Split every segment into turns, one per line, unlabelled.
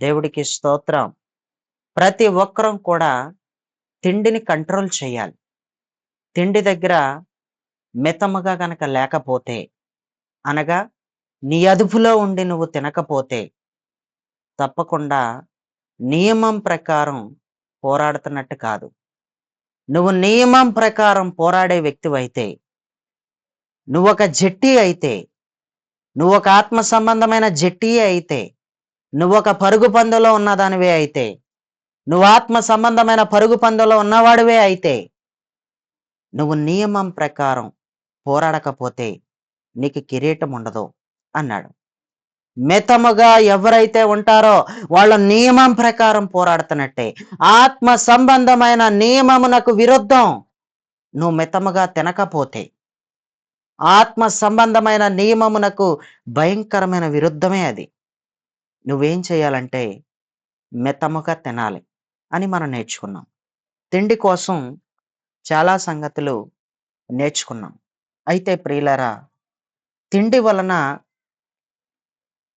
దేవుడికి స్తోత్రం. ప్రతి ఒక్కరం కూడా తిండిని కంట్రోల్ చేయాలి. తిండి దగ్గర మితముగా గనక లేకపోతే, అనగా నీ అదుపులో ఉండి నువ్వు తినకపోతే, తప్పకుండా నియమం ప్రకారం పోరాడుతున్నట్టు కాదు. నువ్వు నియమం ప్రకారం పోరాడే వ్యక్తివైతే, నువ్వొక జట్టి అయితే, నువ్వొక ఆత్మ సంబంధమైన జట్టీయే అయితే, నువ్వొక పరుగు పందెంలో ఉన్నదానివే అయితే, నువ్వు ఆత్మ సంబంధమైన పరుగు పందెంలో ఉన్నవాడివే అయితే, నువ్వు నియమం ప్రకారం పోరాడకపోతే నీకు కిరీటం ఉండదు అన్నాడు. మితముగా ఎవరైతే ఉంటారో వాళ్ళ నియమం ప్రకారం పోరాడుతున్నట్టే. ఆత్మ సంబంధమైన నియమమునకు విరుద్ధం నువ్వు మితముగా తినకపోతే, ఆత్మ సంబంధమైన నియమమునకు భయంకరమైన విరుద్ధమే అది. నువ్వేం చేయాలంటే మితముగా తినాలి అని మనం నేర్చుకున్నాం. తిండి కోసం చాలా సంగతులు నేర్చుకున్నాం. అయితే ప్రియులారా, తిండి వలన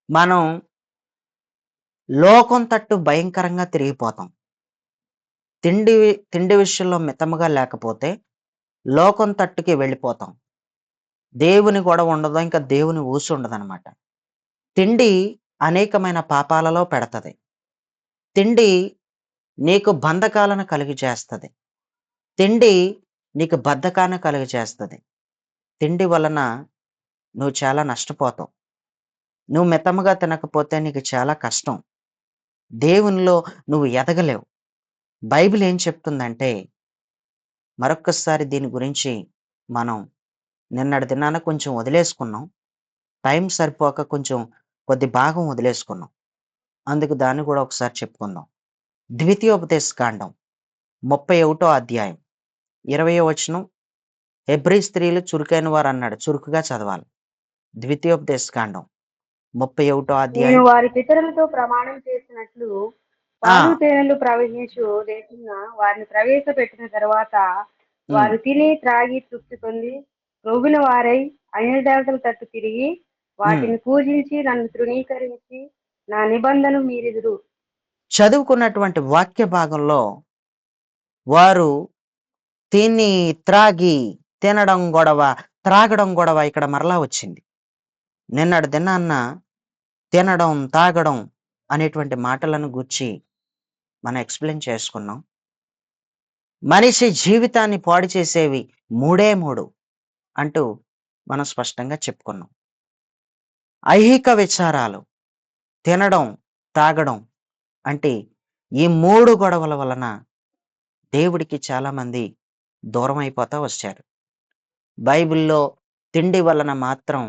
మనం లోకం తట్టు భయంకరంగా తిరిగిపోతాం. తిండి తిండి విషయంలో మితముగా లేకపోతే లోకం తట్టుకి వెళ్ళిపోతాం. దేవుని గొడవ ఉండదు. ఇంకా దేవుని ఊసు ఉండదనమాట. తిండి అనేకమైన పాపాలలో పెడతది. తిండి నీకు బంధకాలను కలుగజేస్తది. తిండి నీకు బద్ధకాన్ని కలుగజేస్తది. తిండి వలన నువ్వు చాలా నష్టపోతావు. నువ్వు మితముగా తినకపోతే నీకు చాలా కష్టం. దేవునిలో నువ్వు ఎదగలేవు. బైబిల్ ఏం చెప్తుందంటే, మరొక్కసారి దీని గురించి మనం నిన్నటి దినాన కొంచెం వదిలేసుకున్నాం. టైం సరిపోక కొంచెం కొద్ది భాగం వదిలేసుకున్నాం. అందుకు దాన్ని కూడా ఒకసారి చెప్పుకుందాం. ద్వితీయోపదేశ కాండం 31 అధ్యాయం 20 వచనం. హెబ్రీ స్త్రీలు చురుకైన వారు అన్నాడు. చురుకుగా చదవాలి. ద్వితీయోపదేశ కాండం 31
నేను
అధ్యాయం.
వారి పితరులతో ప్రమాణం చేసినట్లు
ఆ
పాలు తేనెలు ప్రవహించు దేశమున వారిని ప్రవేశపెట్టిన తరువాత
ఉమ్,
వారు తిని త్రాగి తృప్తి పొంది రొవ్విన వారై అన్య దేవతల తట్టు తిరిగి
ఉమ్.
వాటిని పూజించి నన్ను తృణీకరించి నా నిబంధనలు మీరిదురు.
చదువుకున్నటువంటి వాక్య భాగంలో వారు తిని త్రాగి, తినడం గొడవ, త్రాగడం గొడవ ఇక్కడ మరలా వచ్చింది. నిన్నటి దినాన్న తినడం, తాగడం అనేటువంటి మాటలను గూర్చి మనం ఎక్స్‌ప్లెయిన్ చేసుకున్నాం. మనిషి జీవితాన్ని పాడు చేసేవి మూడే 3 అంటూ మనం స్పష్టంగా చెప్పుకున్నాం. ఐహిక విచారాలు, తినడం, తాగడం అంటే ఈ 3 గొడవల వలన దేవుడికి చాలామంది దూరం అయిపోతా వచ్చారు. బైబిల్‌లో తిండి వలన మాత్రం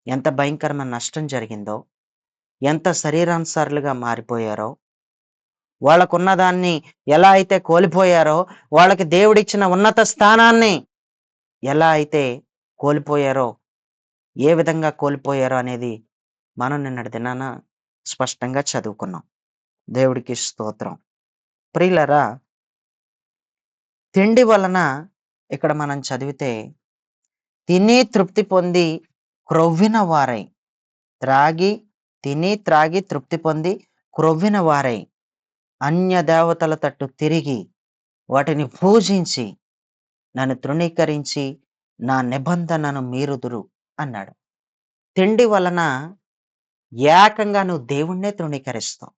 ఎంత భయంకరమైన నష్టం జరిగిందో, ఎంత శరీరానుసారులుగా మారిపోయారో, వాళ్ళకున్న దాన్ని ఎలా అయితే కోల్పోయారో, వాళ్ళకి దేవుడిచ్చిన ఉన్నత స్థానాన్ని ఎలా అయితే కోల్పోయారో, ఏ విధంగా కోల్పోయారో అనేది మనం నిన్నటి దినాన స్పష్టంగా చదువుకున్నాం. దేవుడికి స్తోత్రం. ప్రియులారా, తిండి వలన ఇక్కడ మనం చదివితే తిని తృప్తి పొంది క్రొవ్విన వారై, త్రాగి తిని త్రాగి తృప్తి పొంది క్రొవ్విన వారై అన్య దేవతల తట్టు తిరిగి వాటిని పూజించి నన్ను తృణీకరించి నా నిబంధనను మీరుదురు అన్నాడు. తిండి వలన ఏకంగా నువ్వు దేవుణ్ణే తృణీకరిస్తావు.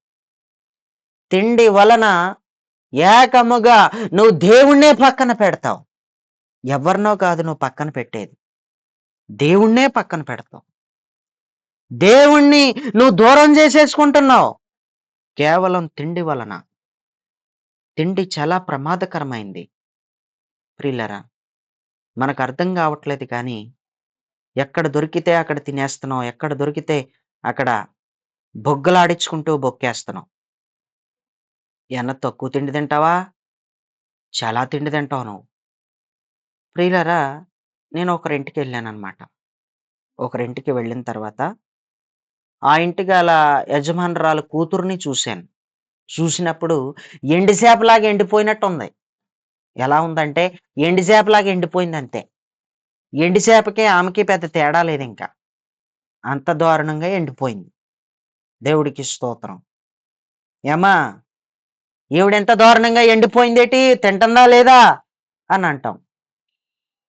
తిండి వలన ఏకముగా నువ్వు దేవుణ్ణే పక్కన పెడతావు. ఎవరినో కాదు నువ్వు పక్కన పెట్టేది. దేవుణ్ణే పక్కన పెడతావు. దేవుణ్ణి నువ్వు దూరం చేసేసుకుంటున్నావు కేవలం తిండి వలన. తిండి చాలా ప్రమాదకరమైంది ప్రియులరా. మనకు అర్థం కావట్లేదు కానీ ఎక్కడ దొరికితే అక్కడ తినేస్తున్నాం. ఎక్కడ దొరికితే అక్కడ బొగ్గలాడించుకుంటూ బొక్కేస్తున్నాం. ఏమన్నా తక్కువ తిండి తింటావా? చాలా తిండి తింటావు నువ్వు. ప్రియులారా, నేను ఒకరింటికి వెళ్ళానన్నమాట. ఒకరింటికి వెళ్ళిన తర్వాత ఆ ఇంటికి గల యజమానురాలు కూతుర్ని చూశాను. చూసినప్పుడు ఎండు చేపలాగా ఎండిపోయినట్టుంది. ఎలా ఉందంటే ఎండు చేపలాగా ఎండిపోయిందంతే. ఎండు చేపకి ఆమెకి పెద్ద తేడా లేదింక. అంత దారుణంగా ఎండిపోయింది. దేవుడికి స్తోత్రం. ఏమ్మా ఈవిడెంత దారుణంగా ఎండిపోయిందేటి, తింటుందా లేదా అని అంటాం.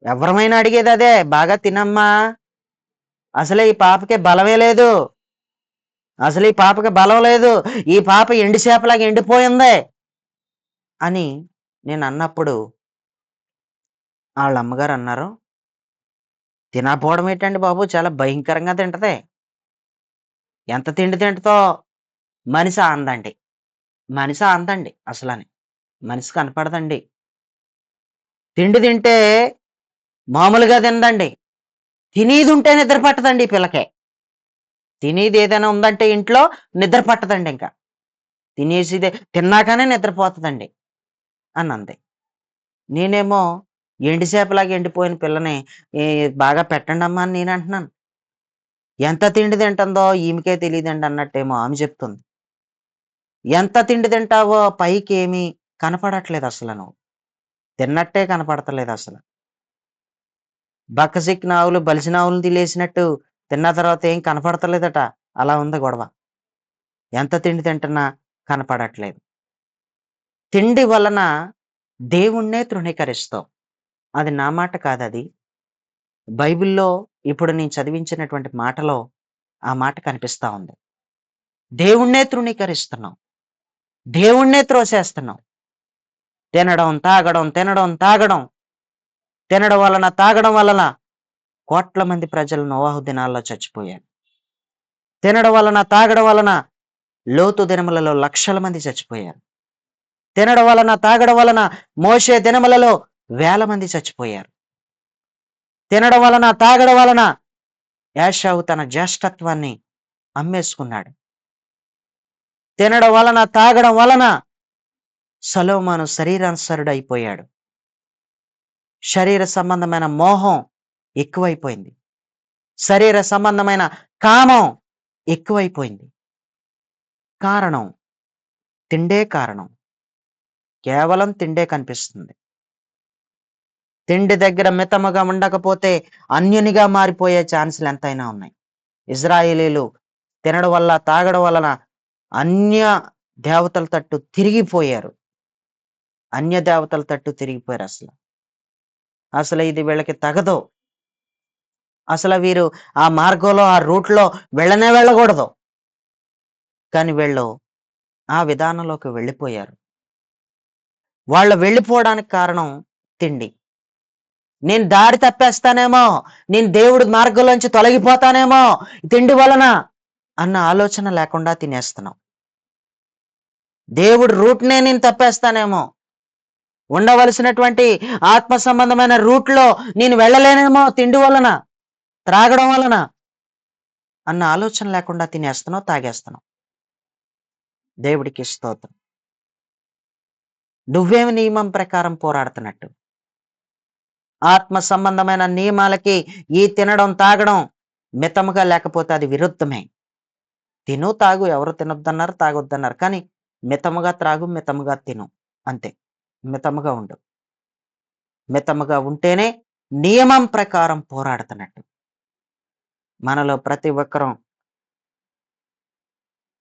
ఎవరమైనా అడిగేది అదే, బాగా తినమ్మా, అసలే ఈ పాపకి బలమే లేదు, అసలు ఈ పాపకి బలం లేదు, ఈ పాప ఎండు చేపలాగా ఎండిపోయింది అని నేను అన్నప్పుడు వాళ్ళ అమ్మగారు అన్నారు, తినకపోవడం ఏంటండి బాబు, చాలా భయంకరంగా తింటది, ఎంత తిండి తింటదో, మనిషి అందండి, మనిషి అందండి అసలని, మనిషి కనపడదండి, తిండి తింటే మామూలుగా తిందండి, తినేది ఉంటే నిద్ర పట్టదండి ఈ పిల్లకి, తినేది ఏదైనా ఉందంటే ఇంట్లో నిద్ర పట్టదండి, ఇంకా తినేసిదే తిన్నాకనే నిద్రపోతుందండి అని అంది. నేనేమో ఎండి చేపలాగా ఎండిపోయిన పిల్లని బాగా పెట్టండి అమ్మా అని నేను అంటున్నాను. ఎంత తిండి తింటుందో ఈమెకే తెలియదండి అన్నట్టేమో ఆమె చెప్తుంది. ఎంత తిండి తింటావో పైకి ఏమీ కనపడట్లేదు అసలు, నువ్వు తిన్నట్టే కనపడతలేదు అసలు. బక్కసిక్కిన ఆవులు బలిసిన ఆవులను తినేసినట్టు తిన్న తర్వాత ఏం కనపడతలేదట, అలా ఉంది గొడవ. ఎంత తిండి తింటున్నా కనపడట్లేదు. తిండి వలన దేవుణ్ణే తృణీకరిస్తావు. అది నా మాట కాదది. బైబిల్‌లో ఇప్పుడు నేను చదివించినటువంటి మాటలో ఆ మాట కనిపిస్తా ఉంది. దేవుణ్ణే తృణీకరిస్తున్నాం. దేవుణ్ణే త్రోసేస్తున్నాం. తినడం, తాగడం, తినడం, తాగడం. తినడం వలన, తాగడం వలన కోట్ల మంది ప్రజలు నోవాహు దినాల్లో చచ్చిపోయారు. తినడం వలన, తాగడం వలన లోతు దినములలో లక్షల మంది చచ్చిపోయారు. తినడం వలన, తాగడం వలన మోషే దినములలో వేల మంది చచ్చిపోయారు. తినడం వలన, తాగడం వలన ఏశావు తన జ్యేష్ఠత్వాన్ని అమ్మేసుకున్నాడు. తినడం వలన, తాగడం వలన సొలొమోను శరీరానుసరుడైపోయాడు. శరీర సంబంధమైన మోహం ఎక్కువైపోయింది. శరీర సంబంధమైన కామం ఎక్కువైపోయింది. కారణం తిండే కారణం. కేవలం తిండే కనిపిస్తుంది. తిండి దగ్గర మితముగా ఉండకపోతే అన్యునిగా మారిపోయే ఛాన్సులు ఎంతైనా ఉన్నాయి. ఇజ్రాయేలీలు తినడం వల్ల, తాగడం వలన అన్య దేవతల తట్టు తిరిగిపోయారు. అన్య దేవతల తట్టు తిరిగిపోయారు అసలు. అసలు ఇది వీళ్ళకి తగదు. అసలు వీరు ఆ మార్గంలో, ఆ రూట్‌లో వెళ్ళనే వెళ్ళకూడదు. కానీ వీళ్ళు ఆ విధానంలోకి వెళ్ళిపోయారు. వాళ్ళు వెళ్ళిపోవడానికి కారణం తిండి. నేను దారి తప్పేస్తానేమో, నేను దేవుడి మార్గంలోంచి తొలగిపోతానేమో తిండి వలన అన్న ఆలోచన లేకుండా తినేస్తున్నాం. దేవుడి రూట్‌నే నేను తప్పేస్తానేమో, ఉండవలసినటువంటి ఆత్మ సంబంధమైన రూట్‌లో నేను వెళ్ళలేనేమో తిండి వలన, త్రాగడం వలన అన్న ఆలోచన లేకుండా తినేస్తున్నాం, తాగేస్తున్నాం. దేవుడికి స్తోత్రం. నువ్వేమి నియమం ప్రకారం పోరాడుతున్నట్టు? ఆత్మ సంబంధమైన నియమాలకి ఈ తినడం, తాగడం మితముగా లేకపోతే అది విరుద్ధమే. తిను, తాగు, ఎవరు తినొద్దన్నారు, తాగొద్దన్నారు. కానీ మితముగా త్రాగు, మితముగా తిను. అంతే. మితముగా ఉండు. మితముగా ఉంటేనే నియమం ప్రకారం పోరాడుతున్నట్టు. మనలో ప్రతి ఒక్కరం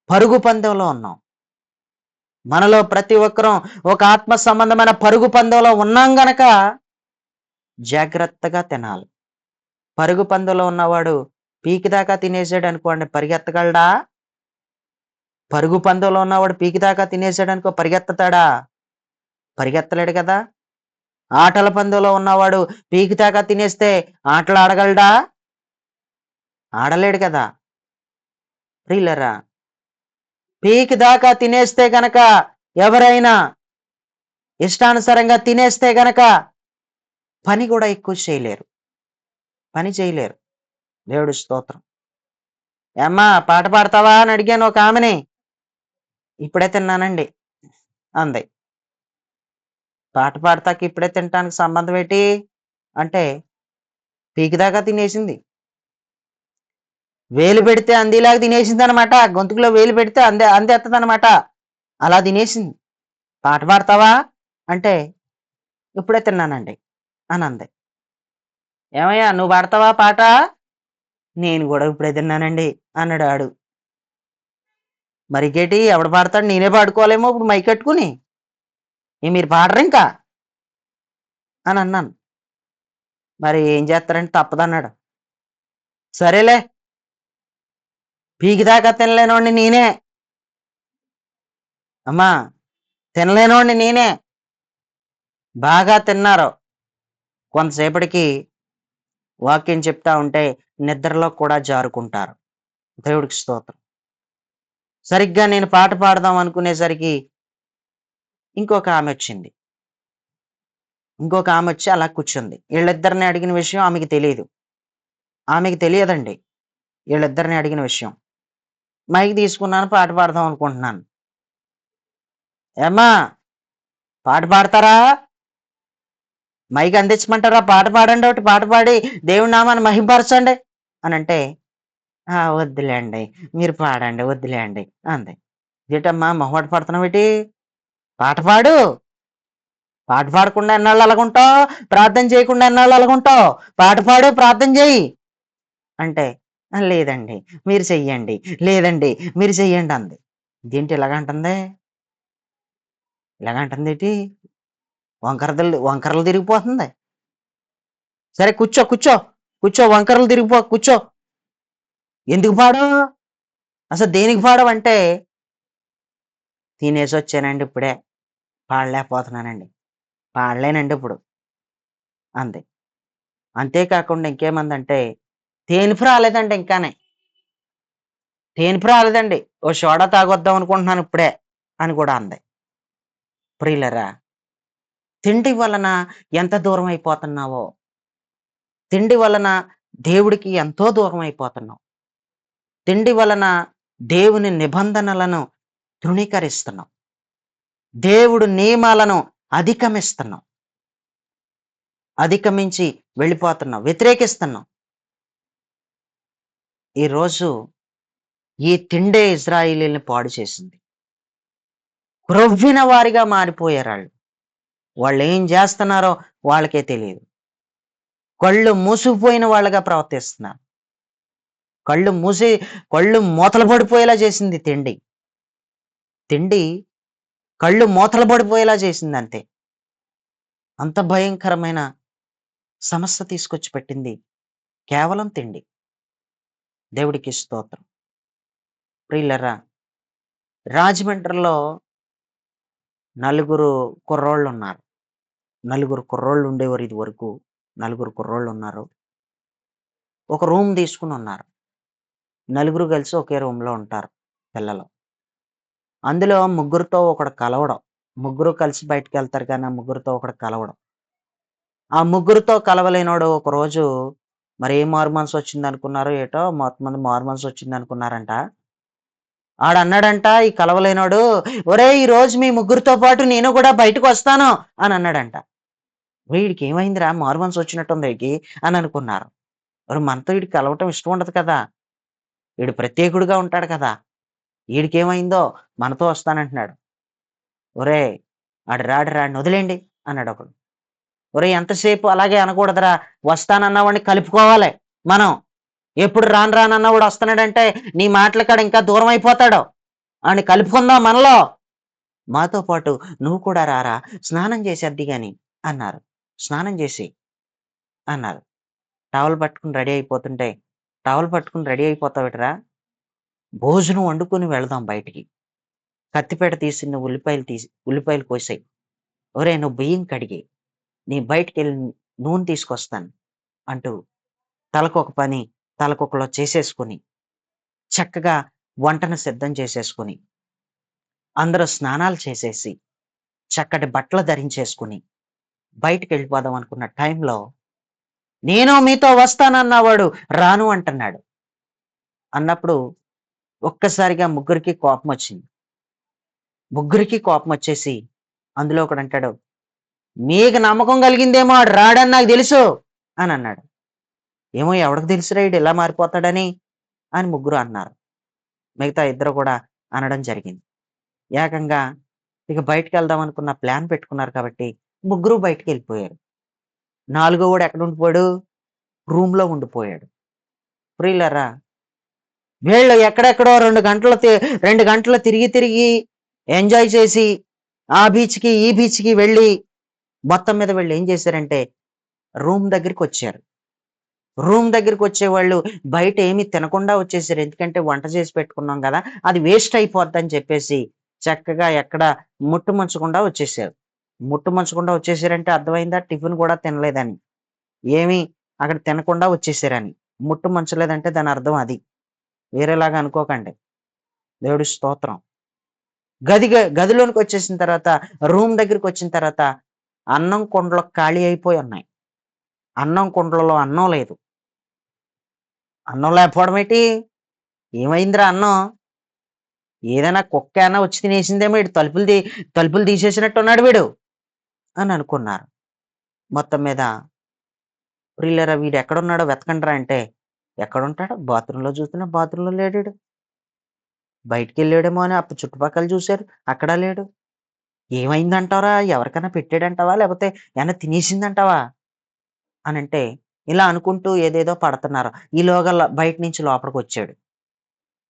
పరుగు పందెంలో ఉన్నాం. మనలో ప్రతి ఒక్కరం ఒక ఆత్మ సంబంధమైన పరుగు పందెంలో ఉన్నాం గనక జాగ్రత్తగా తినాలి. పరుగు పందెంలో ఉన్నవాడు పీకి దాకా తినేసాడు అనుకోండి, పరిగెత్తగలడా? పరుగు పందెంలో ఉన్నవాడు పీకి దాకా తినేసాడు అనుకో, పరిగెత్తతాడా? పరిగెత్తలేడు కదా. ఆటల పందెంలో ఉన్నవాడు పీకి దాకా తినేస్తే ఆటలు ఆడగలడా? ఆడలేడు కదా. ప్రియులరా, పీకి దాకా తినేస్తే గనక, ఎవరైనా ఇష్టానుసారంగా తినేస్తే గనక పని కూడా ఎక్కువ చేయలేరు. పని చేయలేరు. దేవుడి స్తోత్రం. ఏమ్మా పాట పాడతావా అని అడిగాను ఒక ఆమెని. ఇప్పుడే తిన్నానండి అంది. పాట పాడతాకి ఇప్పుడే తినటానికి సంబంధం ఏంటి అంటే, పీకి దాకా తినేసింది. వేలు పెడితే అందేలాగా తినేసింది అనమాట. గొంతుకులో వేలు పెడితే అందేత్తది అనమాట. అలా తినేసింది. పాట పాడతావా అంటే, ఇప్పుడే తిన్నానండి అని అంది. ఏమయ్యా నువ్వు పాడతావా పాట? నేను కూడా ఇప్పుడే తిన్నానండి అన్నాడు ఆడు. మరి ఇంకేటి ఎవడు పాడతాడు? నేనే పాడుకోవాలేమో ఇప్పుడు మైక్ కట్టుకుని. మీరు పాడరు ఇంకా అని అన్నాను. మరి ఏం చేస్తారంటే తప్పదన్నాడు. సరేలే, పీకి దాకా తినలేనోడిని నేనే. అమ్మా, తినలేనోడిని నేనే. బాగా తిన్నారు. కొంతసేపటికి వాక్యం చెప్తా ఉంటే నిద్రలో కూడా జారుకుంటారు. దేవుడికి స్తోత్రం. సరిగ్గా నేను పాట పాడదాం అనుకునేసరికి ఇంకొక ఆమె వచ్చింది. ఇంకొక ఆమె వచ్చి అలా కూర్చుంది. వీళ్ళిద్దరిని అడిగిన విషయం ఆమెకి తెలియదు. ఆమెకి తెలియదండి వీళ్ళిద్దరిని అడిగిన విషయం. మైక్ తీసుకున్నాను, పాట పాడదాం అనుకుంటున్నాను. ఏమ్మా, పాట పాడతారా? మైక్ అందించమంటారా? పాట పాడండి, ఒకటి పాట పాడి దేవుడి నామాన్ని మహింపరచండి అని అంటే, వద్దులేండి, మీరు పాడండి, వద్దులేండి అంది. ఏటమ్మా మొహమాట పడుతున్నావేటి? పాట పాడు. పాట పాడకుండా ఎన్నాళ్ళు అలాగుంటావు? ప్రార్థన చేయకుండా ఎన్నాళ్ళు అలాగుంటావు? పాట పాడు, ప్రార్థన చేయి అంటే, లేదండి మీరు చెయ్యండి, లేదండి మీరు చెయ్యండి అంది. ఇదేంటి ఇలాగంటుంది? ఇలాగంటుంది ఏంటి? వంకరలు తిరిగిపోతుంది. సరే కూర్చో కూర్చో కూర్చో, వంకరలు కూర్చో. ఎందుకు పాడవు? అసలు దేనికి పాడవంటే, తినేసి వచ్చానండి ఇప్పుడే, పాడలేకపోతున్నానండి, పాడలేనండి ఇప్పుడు అంది. అంతేకాకుండా ఇంకేమందంటే, తేనిపు రాలేదండి ఇంకానే. తేనిపు రాలేదండి, ఓ సోడా తాగొద్దాం అనుకుంటున్నాను ఇప్పుడే అని కూడా అంది. ప్రియులరా, తిండి వలన ఎంత దూరం అయిపోతున్నావో, తిండి వలన దేవుడికి ఎంతో దూరం అయిపోతున్నావు. తిండి వలన దేవుని నిబంధనలను తృణీకరిస్తున్నాం. దేవుడు నియమాలను అధిగమిస్తున్నాం. అధిగమించి వెళ్ళిపోతున్నాం, వ్యతిరేకిస్తున్నాం. ఈరోజు ఈ తిండే ఇజ్రాయిలీని పాడు చేసింది. క్రొవ్విన వారిగా మారిపోయారు వాళ్ళు. వాళ్ళు ఏం చేస్తున్నారో వాళ్ళకే తెలియదు. కళ్ళు మూసుకుపోయిన వాళ్ళగా ప్రవర్తిస్తున్నారు. కళ్ళు మూతలు పడిపోయేలా చేసింది తిండి. తిండి కళ్ళు మూతలు పడిపోయేలా చేసింది అంతే. అంత భయంకరమైన సమస్య తీసుకొచ్చి పెట్టింది కేవలం తిండి. దేవుడికి స్తోత్రం. ప్రియులరా, రాజమండ్రిలో నలుగురు కుర్రోళ్ళున్నారు. నలుగురు కుర్రోళ్ళు ఉండేవారు ఇది వరకు. నలుగురు కుర్రోళ్ళు ఉన్నారు. ఒక రూమ్ తీసుకుని ఉన్నారు. నలుగురు కలిసి ఒకే రూమ్‌లో ఉంటారు పిల్లలు. అందులో ముగ్గురితో ఒకడు కలవడం. ముగ్గురు కలిసి బయటికెళ్తారు కానీ, ఆ ముగ్గురితో ఒకడు కలవడం. ఆ ముగ్గురితో కలవలేనోడు ఒకరోజు మరి ఏ మారుమనసొచ్చిందనుకున్నారో ఏటో, మొత్తమంది మారుమనసొచ్చిందనుకున్నారంట. ఆడన్నాడంట ఈ కలవలేనోడు, "ఒరేయ్! ఈరోజు మీ ముగ్గురితో పాటు నేను కూడా బయటకొస్తాను" అని అన్నాడంట. వీడికేమైందిరా మారుమనసొచ్చినట్టుంది ఈడికి అని అనుకున్నారు. మరి మనతో ఈడికి కలవటం ఇష్టం ఉండదు కదా! ఈడు ప్రత్యేకుడుగా ఉంటాడు కదా! ఈడికేమైందో మనతో వస్తానంటున్నాడు. ఒరేయ్! ఆడు రాడురా ఆడినొదిలేయండి అన్నాడొకడు. ఒరేయ్! ఎంతసేపు అలాగే అనకూడదురా, వస్తానన్నవాడిని కలుపుకోవాలి మనం. ఎప్పుడు రాను రానన్నవాడు వస్తున్నాడంటే నీ మాటల కాడ ఇంకా దూరం అయిపోతాడు. ఆడిని కలుపుకుందాం మనలో. మాతో పాటు నువ్వు కూడా రారా, స్నానం చేసేద్ది గాని అన్నారు. స్నానం చేసి అన్నారు. టవల్ పట్టుకుని రెడీ అయిపోతుంటే, టవల్ పట్టుకుని రెడీ అయిపోతావేటిరా? భోజనం వండుకొని వెళదాం బయటికి. కత్తిపీట తీసి నువ్వు ఉల్లిపాయలు కోసేయి. ఒరేయ్! నువ్వు బియ్యం కడిగెయి. నేను బయటికెళ్ళి నూనె తీసుకొస్తాను అంటూ తలకొక పని తలకొకలో చేసేసుకొని, చక్కగా వంటను సిద్ధం చేసేసుకొని, అందరూ స్నానాలు చేసేసి, చక్కటి బట్టలు ధరించేసుకొని, బయటికెళ్ళిపోదాం అనుకున్న టైంలో, నేను మీతో వస్తానన్నవాడు రాను అంటున్నాడు. అన్నప్పుడు ఒక్కసారిగా ముగ్గురికి కోపమొచ్చింది. ముగ్గురికి కోపమొచ్చేసి అందులో ఒకడంటాడు, "మీకు నమ్మకం కలిగిందేమో ఆడు రాడని నాకు తెలుసు" అని అన్నాడు. ఏమో ఎవడికి తెలుసురా ఈడు ఇలా మారిపోతాడని అని ముగ్గురు అన్నారు. మిగతా ఇద్దరు కూడా అనడం జరిగింది. ఏకంగా ఇక బయటికెళ్దాం అనుకున్న ప్లాన్ పెట్టుకున్నారు కాబట్టి ముగ్గురు బయటికెళ్ళిపోయారు. నాలుగోవాడు ఎక్కడ ఉండిపోయాడు? రూమ్‌లో ఉండిపోయాడు. ప్రియులారా, వీళ్ళు ఎక్కడెక్కడో 2 గంటలు తిరిగి తిరిగి ఎంజాయ్ చేసి ఆ బీచ్‌కి, ఈ బీచ్‌కి వెళ్ళి మొత్తం మీద వీళ్ళు ఏం చేశారంటే రూమ్ దగ్గరికొచ్చారు. రూమ్ దగ్గరికొచ్చేవాళ్ళు బయట ఏమి తినకుండా వచ్చేసారు. ఎందుకంటే వంట చేసి పెట్టుకున్నాం గదా! అది వేస్ట్ అయిపోద్దని చెప్పేసి చక్కగా ఎక్కడ ముట్టుముంచకుండా వచ్చేసారు. ముట్టుముంచకుండా వచ్చేసారంటే అర్థమైందా? టిఫిన్ కూడా తినలేదని. ఏమి అక్కడ తినకుండా వచ్చేసారని. ముట్టుముంచలేదంటే దాని అర్థం అది. వేరేలాగా అనుకోకండి. దేవుడి స్తోత్రం. గదిలోనికొచ్చేసిన తర్వాత రూమ్ దగ్గరికొచ్చిన తర్వాత అన్నం కుండలు ఖాళీ అయిపోయి ఉన్నాయి. అన్నం కుండలలో అన్నం లేదు. అన్నం లేకపోవడం ఏటి? ఏమైందిరా అన్నం? ఏదైనా కుక్కేమన్నా వచ్చి తినేసిందేమో ఈడు తలుపులు తీసేసినట్టున్నాడు వీడు అని అనుకున్నారు. మొత్తం మీద ప్రియులారా వీడెక్కడున్నాడో వెతకండిరా అంటే, ఎక్కడుంటాడు? బాత్రూమ్‌లో చూస్తున్నా బాత్రూమ్‌లో లేడీడు. బయటికెళ్ళాడేమో అని చుట్టుపక్కల చూసారు. అక్కడా లేడు. ఏమైందంటావురా? ఎవరికైనా పెట్టాడంటావా? లేపోతే ఏమన్నా తినేసిందంటావా? అనంటే, ఇలా అనుకుంటూ ఏదేదో పడతన్నారు. ఈలోగా బయట నుంచి లోపలికొచ్చాడు.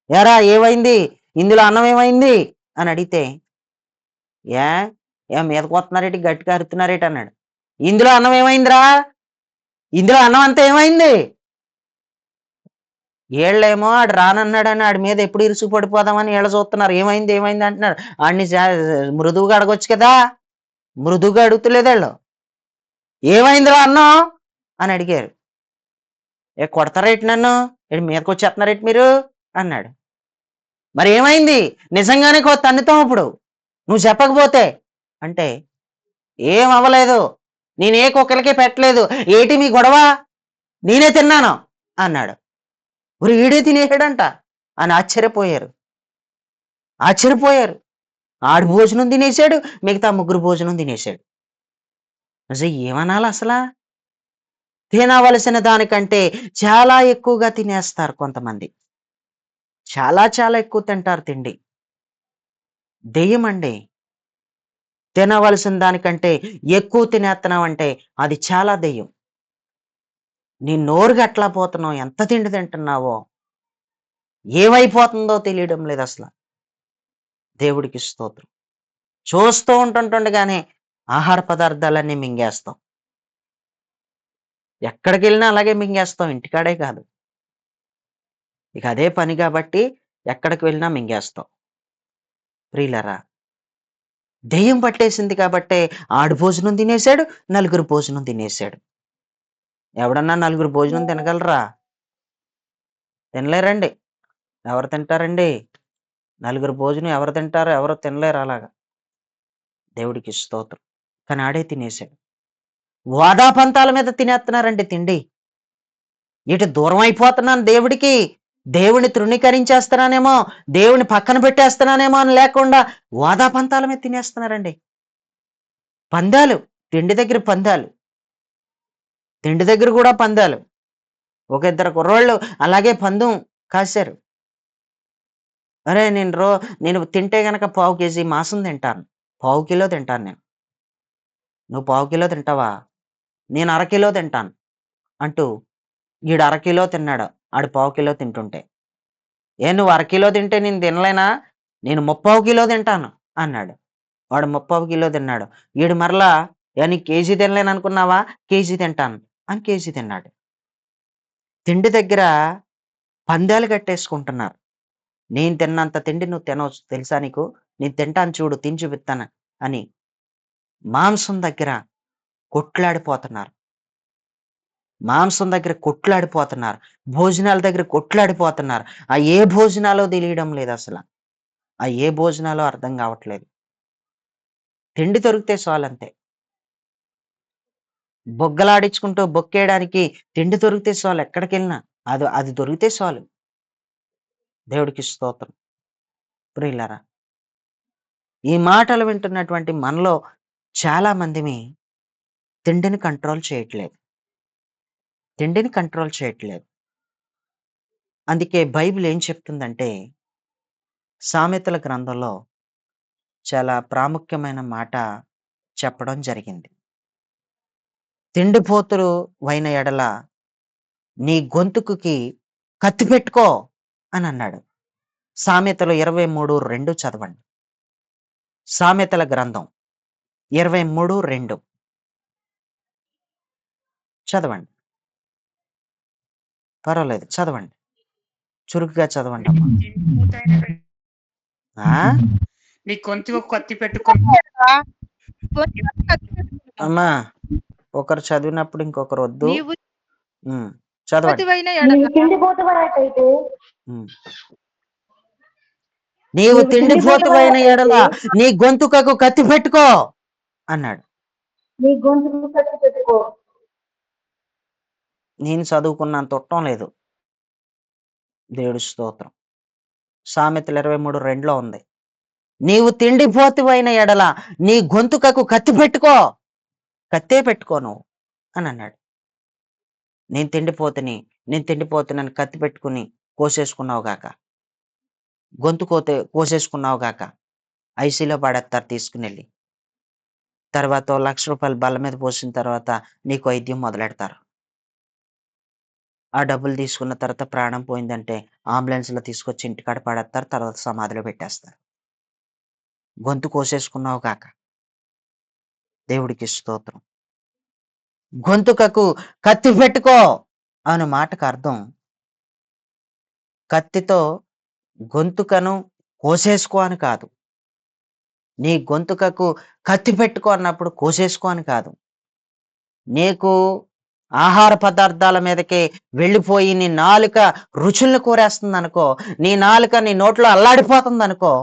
ఏరా ఏమైంది? ఇందులో అన్నం ఏమైంది? అని అడిగితే, ఏ? ఏం మీదకొత్తన్నారేటి? గట్టిగా అరుతున్నారేటి? అన్నాడు. ఇందులో అన్నం ఏమైందిరా? ఇందులో అన్నం అంతా ఏమైంది? ఈళ్ళేమో ఆడు రానన్నాడని ఆడి మీద ఎప్పుడు ఇరుసు పడిపోదామని ఈళ్ళు చూస్తున్నారు. ఏమైంది? ఏమైంది? అంటున్నారు. ఆడిని మృదువుగా అడగొచ్చు కదా! మృదువుగా అడుగుతలేదాళ్ళు. ఏమైందిరా అన్నం? అని అడిగారు. ఏ కొడతారేటి నన్ను? ఏంటి మీదకొచ్చేత్తన్నారేటి మీరు? అన్నాడు. మరేమైంది? నిజంగానే తన్నుతాం ఇప్పుడు. నువ్వు చెప్పకపోతే. అంటే, ఏం అవ్వలేదు. నేనే కుక్కలకి పెట్టలేదు. ఏటి మీ గొడవ? నేనే తిన్నాను అన్నాడు. ఒరేయ్! ఈడే తినేసాడంట అని ఆశ్చర్యపోయారు. ఆశ్చర్యపోయారు. ఆడు భోజనం తినేసాడు. మిగతా ముగ్గురు భోజనం తినేసాడు. అసలు ఏమనాలసలా? తినవలసిన దానికంటే చాలా ఎక్కువగా తినేస్తారు కొంతమంది. చాలా చాలా ఎక్కువ తింటారు తిండి. దెయ్యమండి. తినవలసిన దానికంటే ఎక్కువ తినేత్తన్నావంటే అది చాలా దెయ్యం. నీ నోరు గట్లా పోతున్నావు. ఎంత తిండి తింటున్నావో. ఏమైపోతుందో తెలియడం లేదసల. దేవుడికి స్తోత్రం. చూస్తూ ఉంటుంటుండగానే ఆహార పదార్థాలన్నీ మింగేస్తాం. ఎక్కడికెళ్ళినా అలాగే మింగేస్తాం. ఇంటికాడే కాదు. ఇక అదే పని గాబట్టి ఎక్కడికి వెళ్ళినా మింగేస్తాం. ప్రియులారా! దెయ్యం పట్టేసింది కాబట్టే ఆడు భోజనం తినేసాడు. నలుగురు భోజనం తినేసాడు. ఎవడన్నా నలుగురు భోజనం తినగలరా? తినలేరండి. ఎవరు తింటారండి? నలుగురు భోజనం ఎవరు తింటారో ఎవరు తినలేరు అలాగా. దేవుడికి స్తోత్రం. కానీ ఆడే తినేసాడు. వాదాపంతాల మీద తినేత్తన్నారండి తిండి. ఇటు దూరం అయిపోతున్నాను దేవుడికి. దేవుడిని తృణీకరించేస్తున్నానేమో, దేవుడిని పక్కన పెట్టేస్తున్నానేమో అని లేకుండా వాదాపంతాల మీద తినేస్తున్నారండి. పందాలు. తిండి దగ్గర పందాలు. తిండి దగ్గర గూడా పందాలు. ఒక ఇద్దరు కుర్రోళ్ళు అలాగే పందెం కాశారు. అరేయ్! నేను తింటే గనక పావు కేజీ మాంసం తింటాను. పావు కిలో తింటాను నేను. నువ్వు పావు కిలో తింటావా? నేను అరకిలో తింటాను. అంటూ ఈడు అరకిలో తిన్నాడు. ఆడు పావు కిలో తింటుంటే. నువ్వు అరకిలో తింటే నేను తినలేనా? నేను ముప్పావు కిలో తింటాను అన్నాడు. వాడు ముప్పావు కిలో తిన్నాడు. ఈడు మరలా నీకు కేజీ తినలేననుకున్నావా? కేజీ తింటాను అని కేజీ తిన్నాడు. తిండి దగ్గర పందాలు కట్టేసుకుంటున్నారు. నేను తిన్నంత తిండి నువ్వు తినొచ్చు తెలుసా నీకు? నేను తింటాను చూడు తిని చూపిత్తాను అని మాంసం దగ్గర కొట్లాడిపోతున్నారు. మాంసం దగ్గర కొట్లాడిపోతున్నారు. భోజనాల దగ్గర కొట్లాడిపోతున్నారు. ఆ ఏ భోజనాలో తెలియడం లేదసల. ఆ ఏ భోజనాలో అర్థం కావట్లేదు. తిండి దొరికితే చాలంతే. బుగ్గలాడించుకుంటూ బొక్కేయడానికి తిండి దొరికితే చాలు ఎక్కడికెళ్ళినా. అది అది దొరికితే చాలు. దేవుడికి స్తోత్రం. ప్రియులారా! ఈ మాటలు వింటున్నటువంటి మనలో చాలా మందిమి తిండిని కంట్రోల్ చేయట్లేదు. తిండిని కంట్రోల్ చేయట్లేదు. అందుకే బైబిల్ ఏం చెప్తుందంటే, సామెతల గ్రంథంలో చాలా ప్రాముఖ్యమైన మాట చెప్పడం జరిగింది. తిండిపోతులు వైన ఎడల నీ గొంతుకుకి కత్తి పెట్టుకో అని అన్నాడు. సామెతలు 23:2 చదవండి. సామెతల గ్రంథం 23:2 చదవండి. పర్వాలేదు చదవండి. చురుకుగా చదవండమ్మా. ఆ?
నీ గొంతుకు కత్తి పెట్టుకొని
అమ్మా ఒకరు చదివినప్పుడు ఇంకొకరు వద్దు.
నీవు
చదవండి.
తిండిపోతువైన
నీవు
ఎడల
తిండిపోతువాడైతే
నీవు
నీవు
తిండిపోతువైన ఎడల
తిండిపోతువాడైతే
నీ గొంతుకకు కత్తి పెట్టుకో అన్నాడు.
నీ గొంతుకు కత్తి పెట్టుకో.
నేను చదువుకున్నంత ఉట్టం లేదు. దేవుడి స్తోత్రం. సామెతలు 23:2 ఉంది. నీవు తిండిపోతువైన ఎడల నీ గొంతుకకు కత్తి పెట్టుకో, కత్తే పెట్టుకో నువ్వు అని అన్నాడు. నేను తిండిపోతున్నాను కత్తి పెట్టుకుని కోసేసుకున్నావు గాక, గొంతు కోసేసుకున్నావు గాక, ఐసీలో పడేస్తారు తీసుకుని వెళ్ళి. తర్వాత ₹1,00,000 బల్ల మీద పోసిన తర్వాత నీకు వైద్యం మొదలెడతారు. ఆ డబ్బులు తీసుకున్న తర్వాత ప్రాణం పోయిందంటే అంబులెన్స్లో తీసుకొచ్చి ఇంటికాడ పడేస్తారు. తర్వాత సమాధిలో పెట్టేస్తారు. గొంతు కోసేసుకున్నావు గాక. దేవుడికి స్తోత్రం. గొంతుకకు కత్తి పెట్టుకో అను మాటకు అర్థం కత్తితో గొంతుకను కోసేసుకో అని కాదు. నీ గొంతుకకు కత్తి పెట్టుకో అన్నప్పుడు కోసేసుకో అని కాదు. నీకు ఆహార పదార్థాల మీదకి వెళ్ళిపోయి నీ నాలుక రుచులను కోరేస్తుంది అనుకో, నీ నాలుక నీ నోట్లో అల్లాడిపోతుంది అనుకో,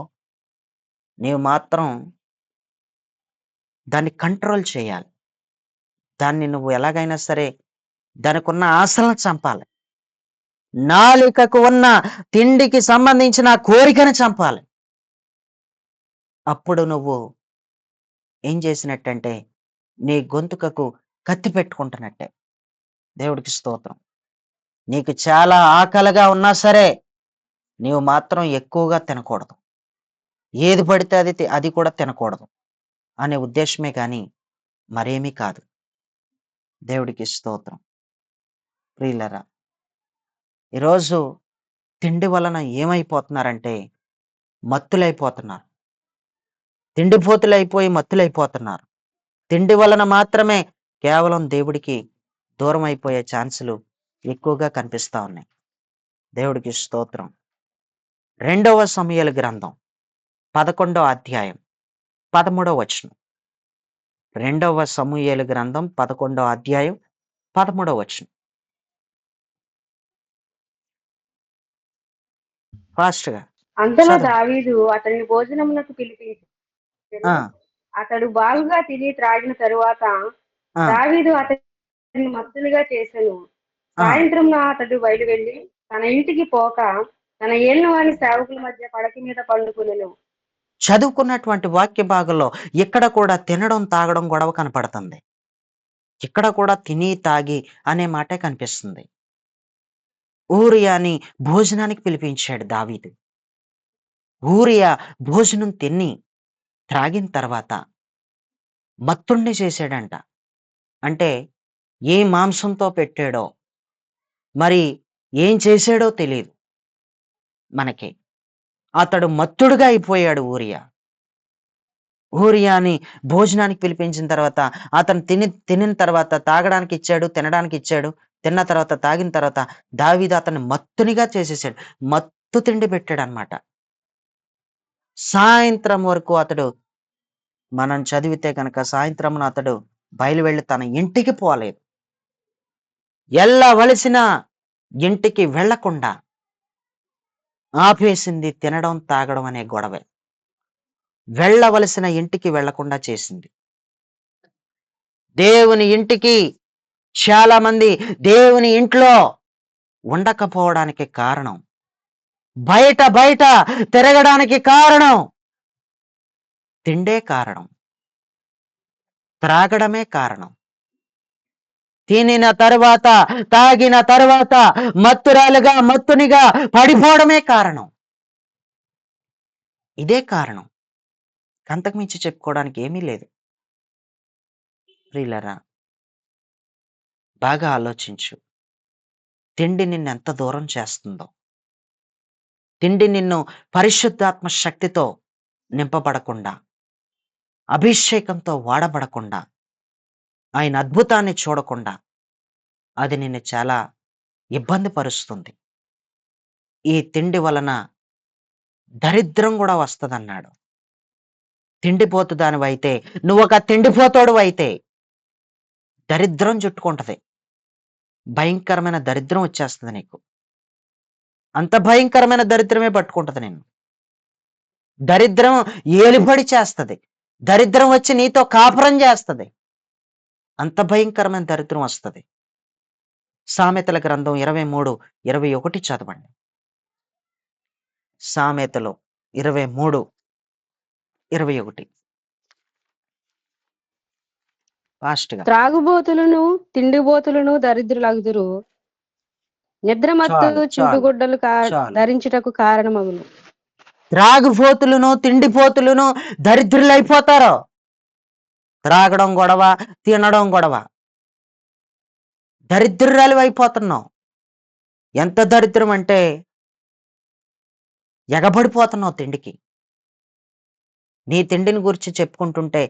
నీవు మాత్రం దాన్ని కంట్రోల్ చేయాలి. దాన్ని నువ్వు ఎలాగైనా సరే దానికి ఉన్న ఆశలను చంపాలి. నాలుకకు ఉన్న తిండికి సంబంధించిన కోరికను చంపాలి. అప్పుడు నువ్వు ఏం చేసినట్టంటే నీ గొంతుకకు కత్తి పెట్టుకుంటున్నట్టే. దేవుడికి స్తోత్రం. నీకు చాలా ఆకలిగా ఉన్నా సరే నీవు మాత్రం ఎక్కువగా తినకూడదు. ఏది పడితే అది కూడా తినకూడదు అనే ఉద్దేశమే కానీ మరేమీ కాదు. దేవుడికి స్తోత్రం. ప్రియులరా, ఈరోజు తిండి వలన ఏమైపోతున్నారంటే మత్తులైపోతున్నారు. తిండిపోతులైపోయి మత్తులైపోతున్నారు. తిండి వలన మాత్రమే కేవలం దేవుడికి దూరం అయిపోయే ఛాన్సులు ఎక్కువగా కనిపిస్తా ఉన్నాయి. దేవుడికి స్తోత్రం. 2వ సమూయేలు గ్రంథం 11వ అధ్యాయం 13వ వచనం. 2వ సమూయేలు గ్రంథం 11వ అధ్యాయం 13వ వచనం. ఫాస్ట్‌గా
అంతలో
చదవండి.
దావీదు అతని భోజనమునకు పిలిపించెను.
ఆ,
అతడు బాగుగా తిని త్రాగిన తరువాత
ఆ,
దావీదు అతన్ని మత్తులుగా చేసెను.
ఆ.
సాయంత్రం అతడు బయలు వెళ్ళి తన ఇంటికి పోక తన ఏలిన వారి సేవకుల మధ్య పడక మీద పండుకొనెను.
చదువుకున్నటువంటి వాక్య భాగంలో ఇక్కడ కూడా తినడం తాగడం గొడవ కనపడుతుంది. ఇక్కడ కూడా తిని తాగి అనే మాటే కనిపిస్తుంది. ఊరియాని భోజనానికి పిలిపించాడు దావీదు. ఊరియా భోజనం తిని త్రాగిన తర్వాత మత్తుణ్ణి చేశాడంట. అంటే ఏ మాంసంతో పెట్టాడో మరి ఏం చేశాడో తెలియదు మనకి. అతడు మత్తుడుగా అయిపోయాడు ఊరియా. ఊరియాని భోజనానికి పిలిపించిన తర్వాత అతను తినిన తర్వాత తాగడానికి ఇచ్చాడు, తినడానికి ఇచ్చాడు. తిన్న తర్వాత తాగిన తర్వాత దావీదు అతన్ని మత్తునిగా చేసేసాడు. మత్తు తిండి పెట్టాడు అనమాట. సాయంత్రం వరకు అతడు, మనం చదివితే కనుక సాయంత్రమున అతడు బయలు వెళ్ళి తన ఇంటికి పోలేదు. వెళ్ళవలసిన ఇంటికి వెళ్లకుండా ఆపేసింది తినడం తాగడం అనే గొడవే. వెళ్ళవలసిన ఇంటికి వెళ్లకుండా చేసింది. దేవుని ఇంటికి చాలా మంది దేవుని ఇంట్లో ఉండకపోవడానికి కారణం, బయట బయట తిరగడానికి కారణం తిండే కారణం, త్రాగడమే కారణం. తినిన తరువాత తాగిన తరువాత మత్తురాలుగా మత్తునిగా పడిపోవడమే కారణం. ఇదే కారణం. అంతకుమించి చెప్పుకోవడానికి ఏమీ లేదు. ప్రియులరా, బాగా ఆలోచించు. తిండి నిన్నెంత దూరం చేస్తుందో. తిండి నిన్ను పరిశుద్ధాత్మ శక్తితో నింపబడకుండా, అభిషేకంతో వాడబడకుండా, ఆయన అద్భుతాన్ని చూడకుండా అది నిన్ను చాలా ఇబ్బంది పరుస్తుంది. ఈ తిండి వలన దరిద్రం గూడా వస్తదన్నాడు. తిండిపోతు దానివైతే, నువ్వొక తిండిపోతోడివైతే దరిద్రం చుట్టుకుంటది. భయంకరమైన దరిద్రం వచ్చేస్తది నీకు. అంత భయంకరమైన దరిద్రమే పట్టుకుంటది నిన్ను. దరిద్రం ఏలుబడి చేస్తది. దరిద్రం వచ్చి నీతో కాపురం చేస్తది. అంత భయంకరమైన దరిద్రం వస్తది. సామెతల గ్రంథం 23:21 చదవండి. సామెతలు 23:21 ఫాస్ట్‌గా.
త్రాగుబోతులను తిండిబోతులను దరిద్రులగుదురు. నిద్రమత్తు
చాలు.
చింపిగుడ్డలు
చాలు.
ధరించుటకు కారణమగును.
త్రాగుపోతులను, తిండిపోతులను దరిద్రులైపోతారు. త్రాగడం గొడవ, తినడం గొడవ. దరిద్రురాలివైపోతున్నావు. ఎంత దరిద్రం అంటే ఎగబడిపోతున్నావు తిండికి. నీ తిండిని గురించి చెప్పుకుంటుంటే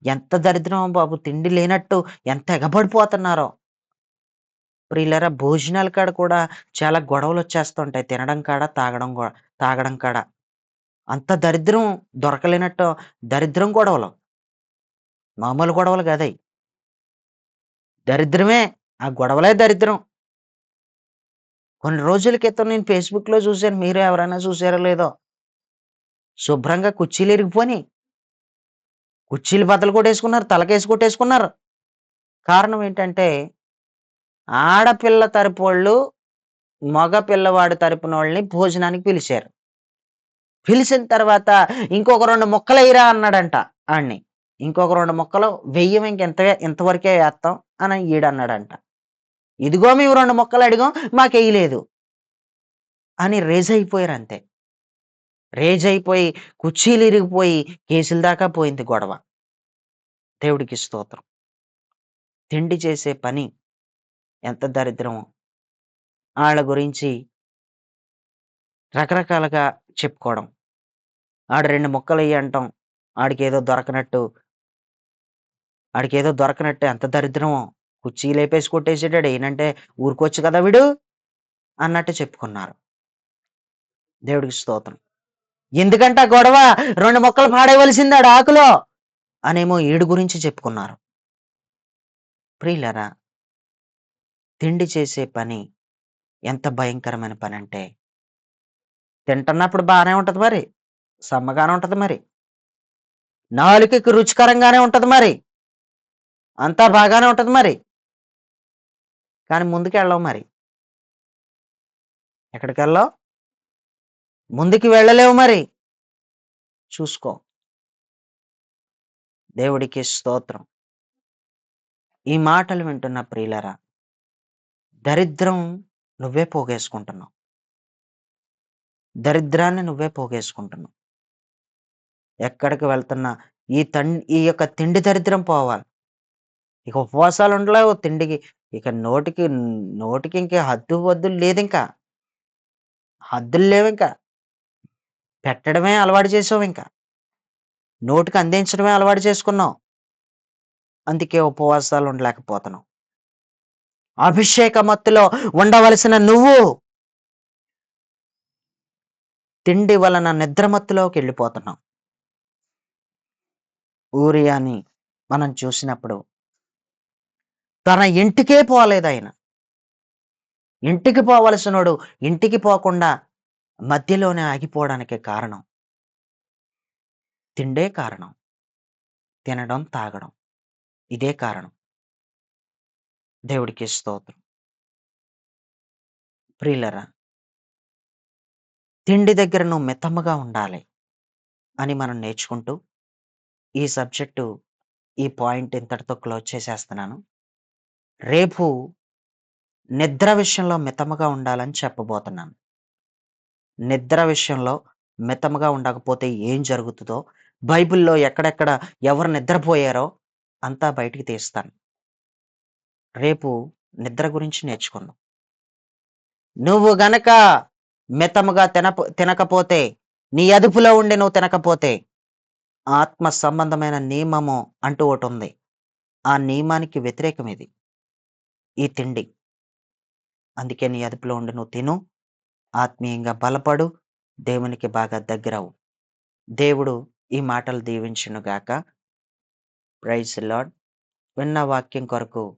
ఎంత దరిద్రమో బాబు, తిండి లేనట్టు ఎంత ఎగబడిపోతున్నారో. ప్రియులారా, భోజనాల కాడ కూడా చాలా గొడవలొచ్చేస్తుంటాయి. తినడం కాడ, తాగడం కాడ. అంత దరిద్రం, దొరకలేనట్టు దరిద్రం గొడవలు. మామూలు గొడవలు కాదయి. దరిద్రమే. ఆ గొడవలే దరిద్రం. కొన్ని రోజుల క్రితం నేను ఫేస్‌బుక్‌లో చూసాను. మీరు ఎవరైనా చూసారో లేదో. శుభ్రంగా కుర్చీలు ఇరిగిపోయినాయి. కుర్చీలు బద్దలు కొట్టేసుకున్నారు. తలకేసి కొట్టేసుకున్నారు. కారణం ఏంటంటే, ఆడపిల్ల తరపోళ్ళు మగ పిల్లవాడి తరపునోళ్ళని భోజనానికి పిలిచారు. పిలిచిన తర్వాత ఇంకొక 2 ముక్కలెయ్యరా అన్నాడంట ఆడిని. ఇంకొక 2 ముక్కలు వెయ్యం, ఇంతవరకే ఏత్తాం అని ఈడన్నాడంట. ఇదిగో మేము 2 ముక్కలు అడిగాం, మాకెయ్యలేదు అని రేజయిపోయారంతే. రేజయిపోయి కుర్చీలు ఇరిగిపోయి కేసుల దాకా పోయింది గొడవ. దేవుడికి స్తోత్రం. తిండి చేసే పని ఎంత దరిద్రమో. ఆళ్ళ గురించి రకరకాలుగా చెప్పుకోవడం. ఆడు 2 ముక్కలెయ్యి అంటాం. ఆడికేదో దొరకనట్టు ఎంత దరిద్రమో. కుర్చీ లేపేసి కొట్టేసేటాడు. ఏనంటే ఊరుకోవచ్చు కదా వీడు అన్నట్టు చెప్పుకున్నారు. దేవుడికి స్తోత్రం. ఎందుకంట గొడవ? 2 ముక్కలు పాడేయవలసింది ఆడు ఆకులో అనేమో ఈడు గురించి చెప్పుకున్నారు. ప్రియులారా, తిండి చేసే పని ఎంత భయంకరమైన పనంటే, తింటున్నప్పుడు బానే ఉంటది మరి. సమ్మగానే ఉంటది మరి. నాలుకకి రుచికరంగానే ఉంటది మరి. అంతా బాగానే ఉంటది మరి. కానీ ముందుకెళ్ళవు మరి. ఎక్కడికెళ్ళవు? ముందుకు వెళ్ళలేవు మరి. చూసుకో. దేవుడికి స్తోత్రం. ఈ మాటలు వింటున్న ప్రియులారా, దరిద్రం నువ్వే పోగేసుకుంటున్నావు. దరిద్రాన్ని నువ్వే పోగేసుకుంటున్నావు. ఎక్కడికి వెళ్తున్నా ఈ యొక్క తిండి దరిద్రం పోవాలి. ఇక ఉపవాసాలు ఉండలేవు తిండికి. ఇక నోటికి ఇంక హద్దులు లేదింకా. హద్దులు లేవింక. పెట్టడమే అలవాటు చేసావింక. నోటికి అందించడమే అలవాటు చేసుకున్నావు. అందుకే ఉపవాసాలు ఉండలేకపోతున్నావు. అభిషేక మత్తులో ఉండవలసిన నువ్వు తిండి వలన నిద్రమత్తులోకి వెళ్ళిపోతున్నావు. ఊరియాని మనం చూసినప్పుడు తన ఇంటికే పోలేదాయన. ఇంటికి పోవలసినోడు ఇంటికి పోకుండా మధ్యలోనే ఆగిపోవడానికి కారణం తిండే కారణం. తినడం, తాగడం. ఇదే కారణం. దేవుడికి స్తోత్రం. ప్రియులరా, తిండి దగ్గర నువ్వు మితముగా ఉండాలి అని మనం నేర్చుకుంటూ ఈ సబ్జెక్టు, ఈ పాయింట్ ఇంతటితో క్లోజ్ చేసేస్తున్నాను. రేపు నిద్ర విషయంలో మితముగా ఉండాలని చెప్పబోతున్నాను. నిద్ర విషయంలో మితముగా ఉండకపోతే ఏం జరుగుతుందో, బైబిల్‌లో ఎక్కడెక్కడ ఎవరు నిద్రపోయారో అంతా బయటికి తీస్తాను. రేపు నిద్ర గురించి నేర్చుకుందాం. నువ్వు గనక మితముగా తినకపోతే, నీ అదుపులో ఉండి నువ్వు తినకపోతే, ఆత్మ సంబంధమైన నియమము అంటూ ఒకటుంది. ఆ నియమానికి వ్యతిరేకం ఇది. ఈ తిండి. అందుకే నీ అదుపులో ఉండి నువ్వు తిను. ఆత్మీయంగా బలపడు. దేవునికి బాగా దగ్గరవు. దేవుడు ఈ మాటలు దీవించునుగాక. Praise Lord. విన్న వాక్యం కొరకు